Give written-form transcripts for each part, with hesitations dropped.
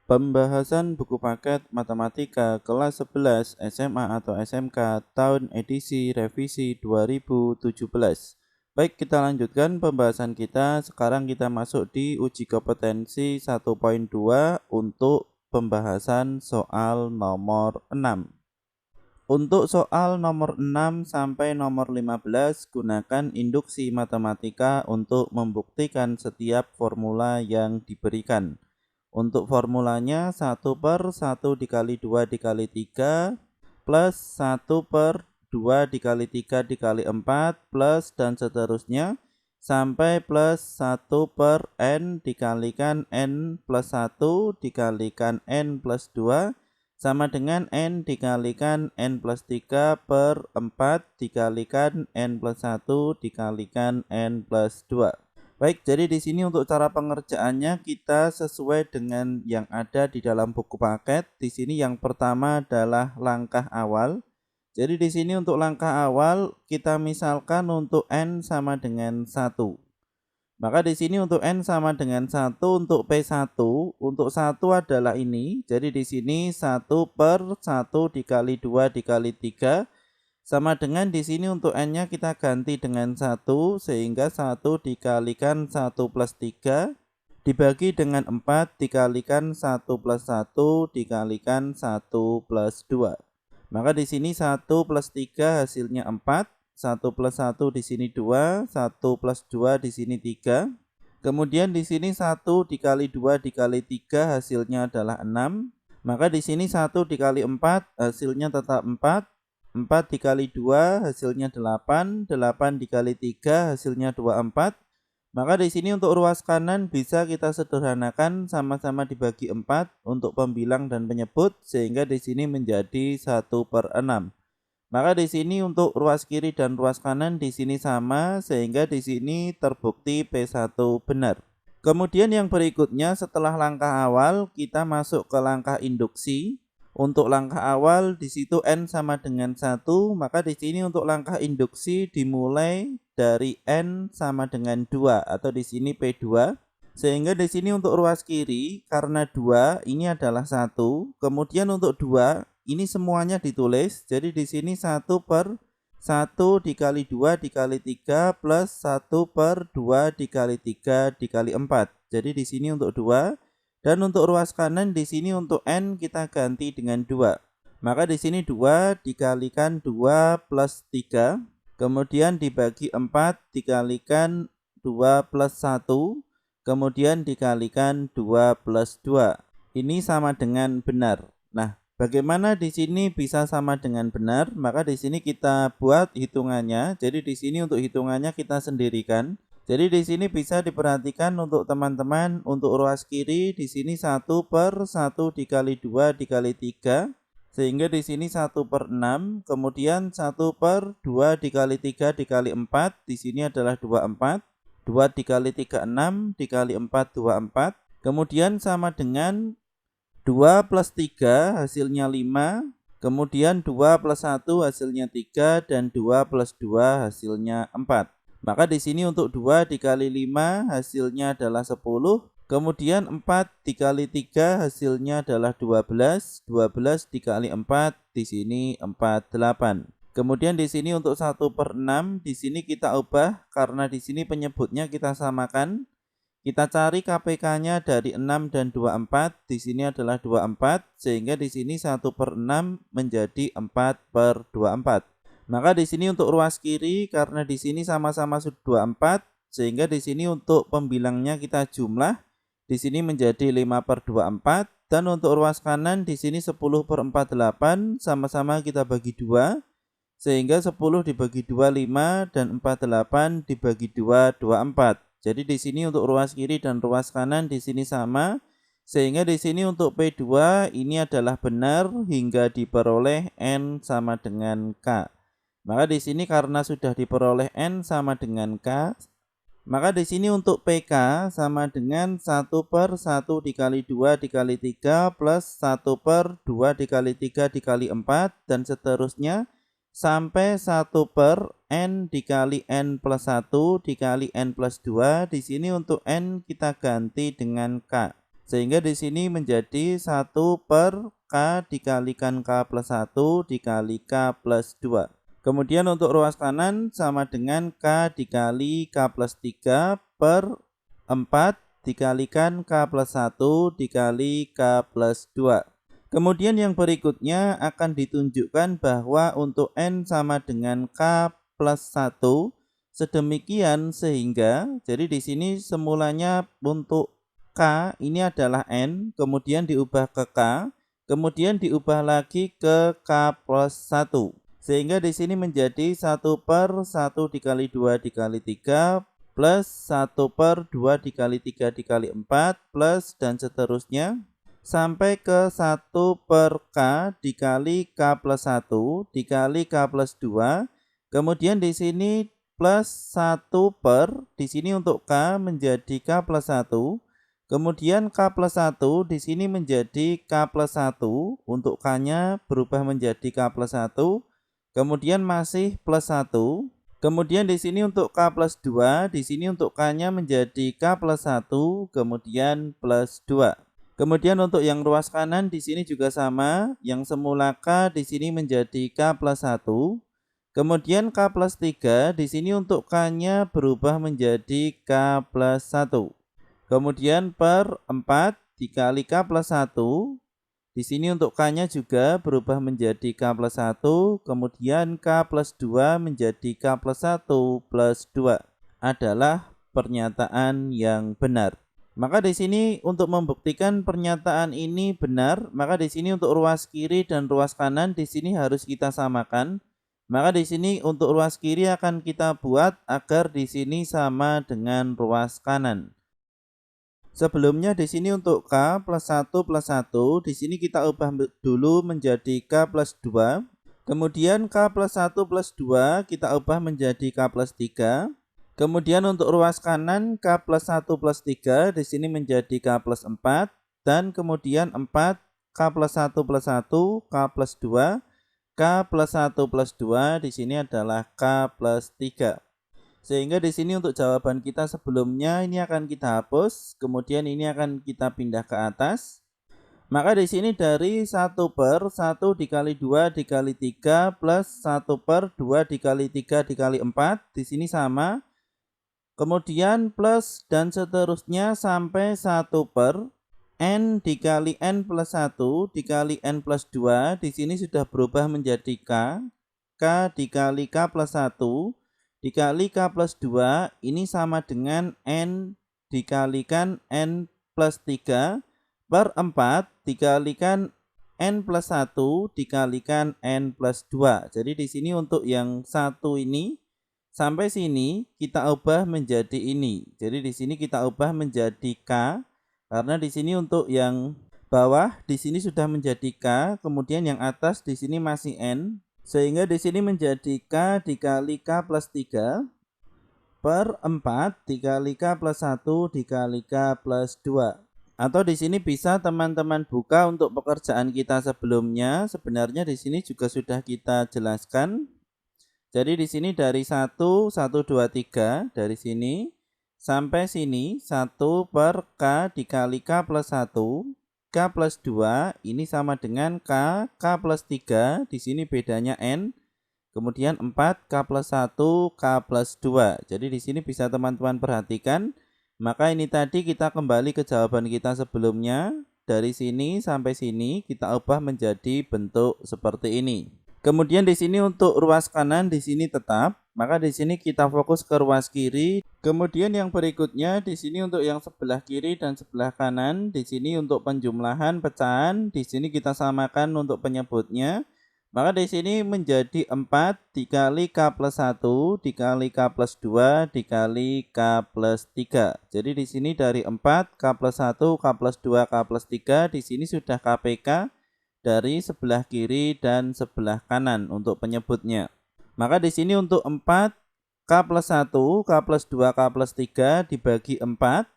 Pembahasan buku paket Matematika kelas 11 SMA atau SMK tahun edisi revisi 2017. Baik, kita lanjutkan pembahasan kita. Sekarang kita masuk di uji kompetensi 1.2 untuk pembahasan soal nomor 6. Untuk soal nomor 6 sampai nomor 15, gunakan induksi matematika untuk membuktikan setiap formula yang diberikan. Untuk formulanya 1/1 dikali 2 dikali 3 plus 1/2 dikali 3 dikali 4 plus dan seterusnya sampai plus 1/n dikalikan n plus 1 dikalikan n plus 2 sama dengan n dikalikan n plus 3 per 4 dikalikan n plus 1 dikalikan n plus 2. Baik, jadi di sini untuk cara pengerjaannya kita sesuai dengan yang ada di dalam buku paket. Di sini yang pertama adalah langkah awal. Jadi di sini untuk langkah awal kita misalkan untuk n sama dengan 1. Maka di sini untuk n sama dengan 1 untuk P1, untuk 1 adalah ini. Jadi di sini 1/1 dikali 2 dikali 3 sama dengan di sini untuk n-nya kita ganti dengan 1 sehingga 1 dikalikan 1 plus 3 dibagi dengan 4 dikalikan 1 plus 1 dikalikan 1 plus 2. Maka di sini 1 plus 3 hasilnya 4, 1 plus 1 di sini 2, 1 plus 2 di sini 3. Kemudian di sini 1 dikali 2 dikali 3 hasilnya adalah 6. Maka di sini 1 dikali 4 hasilnya tetap 4. 4 dikali 2 hasilnya 8, 8 dikali 3 hasilnya 24. Maka di sini untuk ruas kanan bisa kita sederhanakan sama-sama dibagi 4 untuk pembilang dan penyebut sehingga di sini menjadi 1/6. Maka di sini untuk ruas kiri dan ruas kanan di sini sama sehingga di sini terbukti P1 benar. Kemudian yang berikutnya setelah langkah awal kita masuk ke langkah induksi. Untuk langkah awal di situ n sama dengan 1, maka di sini untuk langkah induksi dimulai dari n sama dengan 2 atau di sini P2. Sehingga di sini untuk ruas kiri karena 2 ini adalah 1, kemudian untuk 2 ini semuanya ditulis. Jadi di sini 1/1 dikali 2 dikali 3 plus 1/2 dikali 3 dikali 4. Jadi di sini untuk 2. Dan untuk ruas kanan di sini untuk n kita ganti dengan 2. Maka di sini 2 dikalikan 2 plus 3. Kemudian dibagi 4 dikalikan 2 plus 1. Kemudian dikalikan 2 plus 2. Ini sama dengan benar. Nah, bagaimana di sini bisa sama dengan benar? Maka di sini kita buat hitungannya. Jadi di sini untuk hitungannya kita sendirikan. Jadi di sini bisa diperhatikan untuk teman-teman untuk ruas kiri di sini 1/1 dikali 2 dikali 3 sehingga di sini 1/6, kemudian 1/2 dikali 3 dikali 4 di sini adalah 24, 2 dikali 3 6 dikali 4 24, kemudian sama dengan 2 plus 3 hasilnya 5, kemudian 2 plus 1 hasilnya 3 dan 2 plus 2 hasilnya 4. Maka di sini untuk 2 dikali 5 hasilnya adalah 10. Kemudian 4 dikali 3 hasilnya adalah 12. 12 dikali 4 di sini 48. Kemudian di sini untuk 1/6 di sini kita ubah karena di sini penyebutnya kita samakan. Kita cari KPK-nya dari 6 dan 24. Di sini adalah 24 sehingga di sini 1/6 menjadi 4/24. Maka di sini untuk ruas kiri karena di sini sama-sama 24 sehingga di sini untuk pembilangnya kita jumlah di sini menjadi 5/24 dan untuk ruas kanan di sini 10/48 sama-sama kita bagi 2 sehingga 10 dibagi 2 5 dan 48 dibagi 2 24. Jadi di sini untuk ruas kiri dan ruas kanan di sini sama sehingga di sini untuk P2 ini adalah benar hingga diperoleh n sama dengan K. Maka di sini karena sudah diperoleh n sama dengan K, maka di sini untuk PK sama dengan 1/1 dikali 2 dikali 3 plus 1/2 dikali 3 dikali 4 dan seterusnya sampai 1/n dikali n plus 1 dikali n plus 2. Di sini untuk n kita ganti dengan K. Sehingga di sini menjadi 1 per K dikalikan K plus 1 dikali K plus 2. Kemudian untuk ruas kanan sama dengan K dikali K plus 3 per 4 dikalikan K plus 1 dikali K plus 2. Kemudian yang berikutnya akan ditunjukkan bahwa untuk N sama dengan K plus 1 sedemikian sehingga jadi di sini semulanya untuk K ini adalah N, kemudian diubah ke K, kemudian diubah lagi ke K plus 1. Sehingga di sini menjadi 1 per 1 dikali 2 dikali 3 plus 1 per 2 dikali 3 dikali 4 plus dan seterusnya sampai ke 1 per K dikali K plus 1 dikali K plus 2. Kemudian di sini plus 1 per, di sini untuk K menjadi K plus 1. Kemudian K plus 1 di sini menjadi K plus 1. Untuk K-nya berubah menjadi K plus 1. Kemudian masih plus 1. Kemudian di sini untuk K plus 2, di sini untuk K-nya menjadi K plus 1, kemudian plus 2. Kemudian untuk yang ruas kanan di sini juga sama, yang semula K di sini menjadi K plus 1. Kemudian K plus 3 di sini untuk K-nya berubah menjadi K plus 1. Kemudian per 4 dikali K plus 1. Di sini untuk K-nya juga berubah menjadi K plus 1. Kemudian K plus 2 menjadi K plus 1 plus 2 adalah pernyataan yang benar. Maka di sini untuk membuktikan pernyataan ini benar, maka di sini untuk ruas kiri dan ruas kanan di sini harus kita samakan. Maka di sini untuk ruas kiri akan kita buat agar di sini sama dengan ruas kanan. Sebelumnya di sini untuk K plus 1 plus 1, di sini kita ubah dulu menjadi K plus 2. Kemudian K plus 1 plus 2 kita ubah menjadi K plus 3. Kemudian untuk ruas kanan K plus 1 plus 3 di sini menjadi K plus 4 dan kemudian 4 K plus 1 plus 1 K plus 2 K plus 1 plus 2 di sini adalah K plus 3. Sehingga di sini untuk jawaban kita sebelumnya ini akan kita hapus, kemudian ini akan kita pindah ke atas. Maka di sini dari 1 per 1 dikali 2 dikali 3 plus 1 per 2 dikali 3 dikali 4 di sini sama. Kemudian plus dan seterusnya sampai 1 per N dikali N plus 1 dikali N plus 2 di sini sudah berubah menjadi K. K dikali K plus 1 dikali K plus 2 ini sama dengan N dikalikan N plus 3 per 4 dikalikan N plus 1 dikalikan N plus 2. Jadi di sini untuk yang satu ini sampai sini kita ubah menjadi ini. Jadi di sini kita ubah menjadi K karena di sini untuk yang bawah di sini sudah menjadi K, kemudian yang atas di sini masih N. Sehingga di sini menjadi K dikali K plus 3 per 4 dikali K plus 1 dikali K plus 2. Atau di sini bisa teman-teman buka untuk pekerjaan kita sebelumnya. Sebenarnya di sini juga sudah kita jelaskan. Jadi di sini dari 1, 1, 2, 3 dari sini sampai sini 1 per K dikali K plus 1 K plus 2 ini sama dengan K plus 3 di sini bedanya N. Kemudian 4 K plus 1 K plus 2. Jadi di sini bisa teman-teman perhatikan. Maka ini tadi kita kembali ke jawaban kita sebelumnya. Dari sini sampai sini kita ubah menjadi bentuk seperti ini. Kemudian di sini untuk ruas kanan di sini tetap, maka di sini kita fokus ke ruas kiri. Kemudian yang berikutnya di sini untuk yang sebelah kiri dan sebelah kanan, di sini untuk penjumlahan pecahan, di sini kita samakan untuk penyebutnya. Maka di sini menjadi 4 dikali K plus 1 dikali K plus 2 dikali K plus 3. Jadi di sini dari 4 K plus 1 K plus 2 K plus 3 di sini sudah KPK dari sebelah kiri dan sebelah kanan untuk penyebutnya. Maka di sini untuk 4 K plus 1 K plus 2 K plus 3 dibagi 4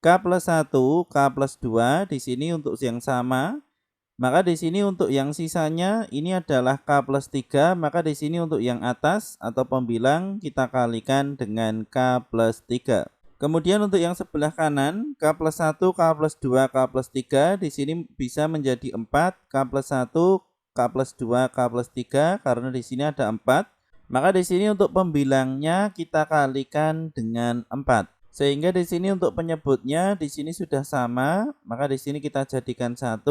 K plus 1 K plus 2 di sini untuk yang sama. Maka di sini untuk yang sisanya ini adalah K plus 3, maka di sini untuk yang atas atau pembilang kita kalikan dengan K plus 3. Kemudian untuk yang sebelah kanan, K plus 1, K plus 2, K plus 3, di sini bisa menjadi 4, K plus 1, K plus 2, K plus 3, karena di sini ada 4. Maka di sini untuk pembilangnya kita kalikan dengan 4. Sehingga di sini untuk penyebutnya di sini sudah sama, maka di sini kita jadikan 1.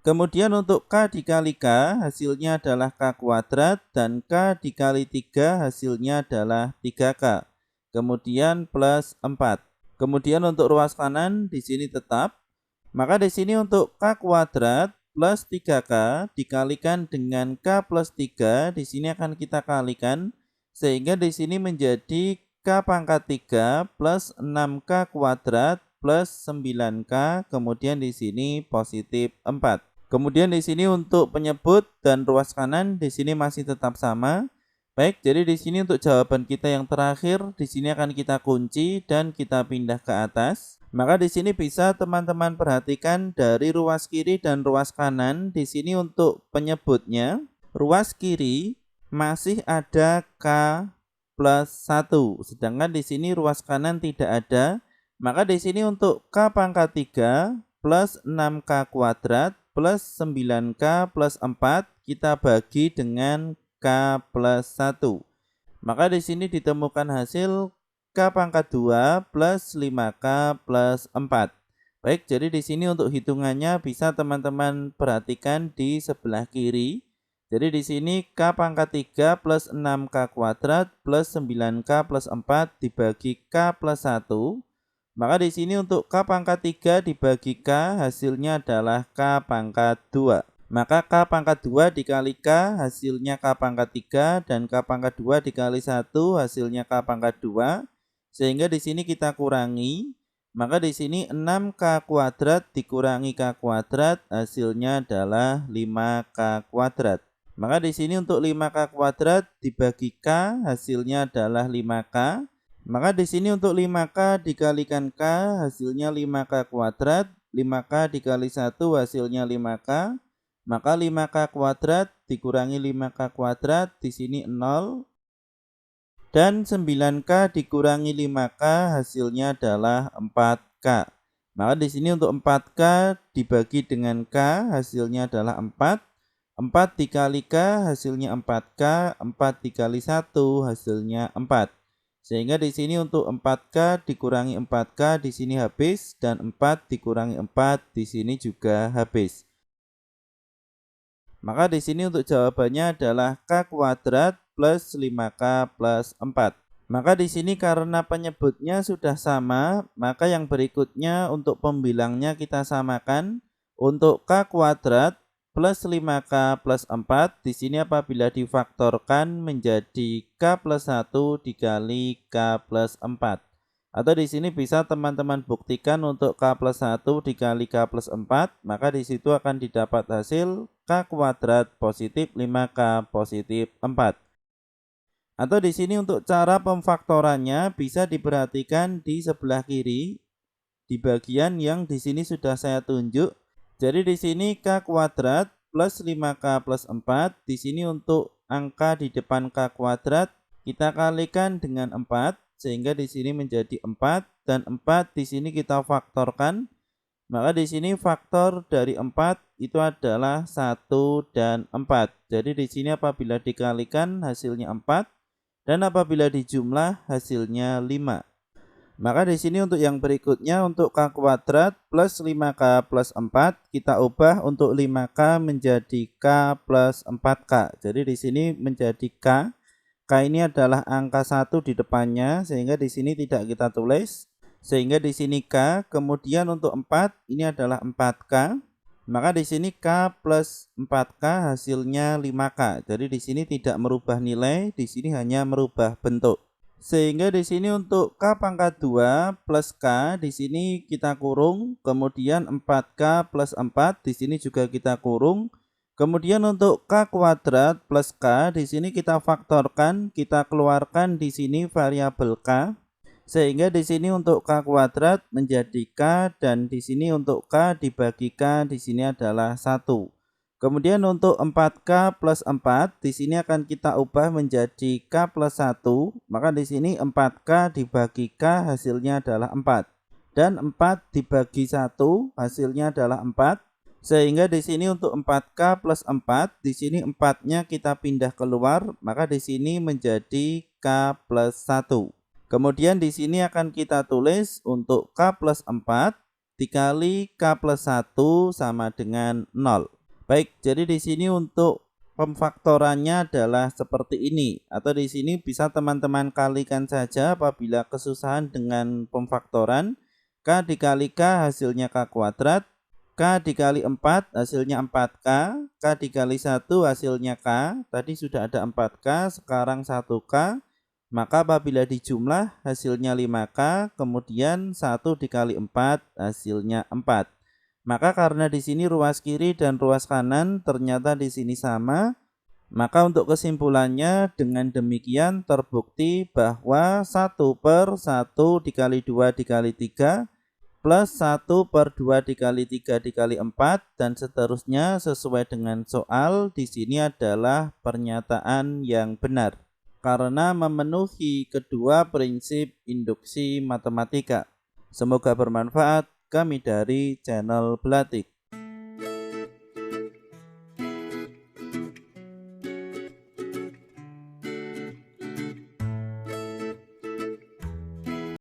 Kemudian untuk K dikali K hasilnya adalah K kuadrat dan K dikali 3 hasilnya adalah 3K. Kemudian plus 4. Kemudian untuk ruas kanan di sini tetap. Maka di sini untuk K kuadrat plus 3K dikalikan dengan K plus 3, di sini akan kita kalikan sehingga di sini menjadi K pangkat 3 plus 6K kuadrat plus 9K, kemudian di sini positif 4. Kemudian di sini untuk penyebut dan ruas kanan di sini masih tetap sama. Baik, jadi di sini untuk jawaban kita yang terakhir, di sini akan kita kunci dan kita pindah ke atas. Maka di sini bisa teman-teman perhatikan dari ruas kiri dan ruas kanan. Di sini untuk penyebutnya, ruas kiri masih ada K plus 1, sedangkan di sini ruas kanan tidak ada. Maka di sini untuk K pangkat 3 plus 6K kuadrat plus 9K plus 4 kita bagi dengan K plus 1. Maka di sini ditemukan hasil K pangkat 2 plus 5K plus 4. Baik, jadi di sini untuk hitungannya bisa teman-teman perhatikan di sebelah kiri. Jadi di sini K pangkat 3 plus 6K kuadrat plus 9K plus 4 dibagi K plus 1. Maka di sini untuk K pangkat 3 dibagi K hasilnya adalah K pangkat 2. Maka K pangkat 2 dikali K hasilnya K pangkat 3 dan K pangkat 2 dikali 1 hasilnya K pangkat 2. Sehingga di sini kita kurangi. Maka di sini 6K kuadrat dikurangi K kuadrat hasilnya adalah 5K kuadrat. Maka di sini untuk 5K kuadrat dibagi K hasilnya adalah 5K. Maka di sini untuk 5K dikalikan K hasilnya 5K kuadrat. 5K dikali 1 hasilnya 5K. Maka 5K kuadrat dikurangi 5K kuadrat di sini 0. Dan 9K dikurangi 5K hasilnya adalah 4K. Maka di sini untuk 4K dibagi dengan K hasilnya adalah 4. 4 dikali K hasilnya 4K. 4 dikali 1 hasilnya 4. Sehingga di sini untuk 4K dikurangi 4K di sini habis dan 4 dikurangi 4 di sini juga habis. Maka di sini untuk jawabannya adalah K kuadrat plus 5K plus 4. Maka di sini karena penyebutnya sudah sama, maka yang berikutnya untuk pembilangnya kita samakan. Untuk K kuadrat plus 5K plus 4, di sini apabila difaktorkan menjadi K plus 1 dikali K plus 4. Atau di sini bisa teman-teman buktikan untuk K plus 1 dikali K plus 4, maka di situ akan didapat hasil K kuadrat positif 5K positif 4. Atau di sini untuk cara pemfaktorannya bisa diperhatikan di sebelah kiri, di bagian yang di sini sudah saya tunjuk. Jadi di sini K kuadrat plus 5K plus 4, di sini untuk angka di depan K kuadrat kita kalikan dengan 4. Sehingga di sini menjadi 4 dan 4 di sini kita faktorkan. Maka di sini faktor dari 4 itu adalah 1 dan 4. Jadi di sini apabila dikalikan hasilnya 4 dan apabila dijumlah hasilnya 5. Maka di sini untuk yang berikutnya untuk K kuadrat plus 5K plus 4 kita ubah untuk 5K menjadi K plus 4K. Jadi di sini menjadi K. K ini adalah angka 1 di depannya sehingga di sini tidak kita tulis. Sehingga di sini K, kemudian untuk 4 ini adalah 4K. Maka di sini K plus 4K hasilnya 5K. Jadi di sini tidak merubah nilai, di sini hanya merubah bentuk. Sehingga di sini untuk K pangkat 2 plus K di sini kita kurung, kemudian 4K plus 4 di sini juga kita kurung. Kemudian untuk K kuadrat plus K di sini kita faktorkan, kita keluarkan di sini variabel K. Sehingga di sini untuk K kuadrat menjadi K dan di sini untuk K dibagi K di sini adalah 1. Kemudian untuk 4K plus 4, di sini akan kita ubah menjadi K plus 1, maka di sini 4K dibagi K hasilnya adalah 4. Dan 4 dibagi 1 hasilnya adalah 4. Sehingga di sini untuk 4K plus 4, di sini 4-nya kita pindah keluar, maka di sini menjadi K plus 1. Kemudian di sini akan kita tulis untuk K plus 4 dikali K plus 1 sama dengan 0. Baik, jadi di sini untuk pemfaktorannya adalah seperti ini, atau di sini bisa teman-teman kalikan saja apabila kesusahan dengan pemfaktoran. K dikali K hasilnya K kuadrat, K dikali 4 hasilnya 4K, K dikali 1 hasilnya K, tadi sudah ada 4K, sekarang 1K, maka apabila dijumlah hasilnya 5K, kemudian 1 dikali 4 hasilnya 4. Maka karena di sini ruas kiri dan ruas kanan ternyata di sini sama, maka untuk kesimpulannya dengan demikian terbukti bahwa 1/1 dikali 2 dikali 3 plus 1/2 dikali 3 dikali 4 dan seterusnya sesuai dengan soal di sini adalah pernyataan yang benar karena memenuhi kedua prinsip induksi matematika. Semoga bermanfaat. Kami dari channel Belatik.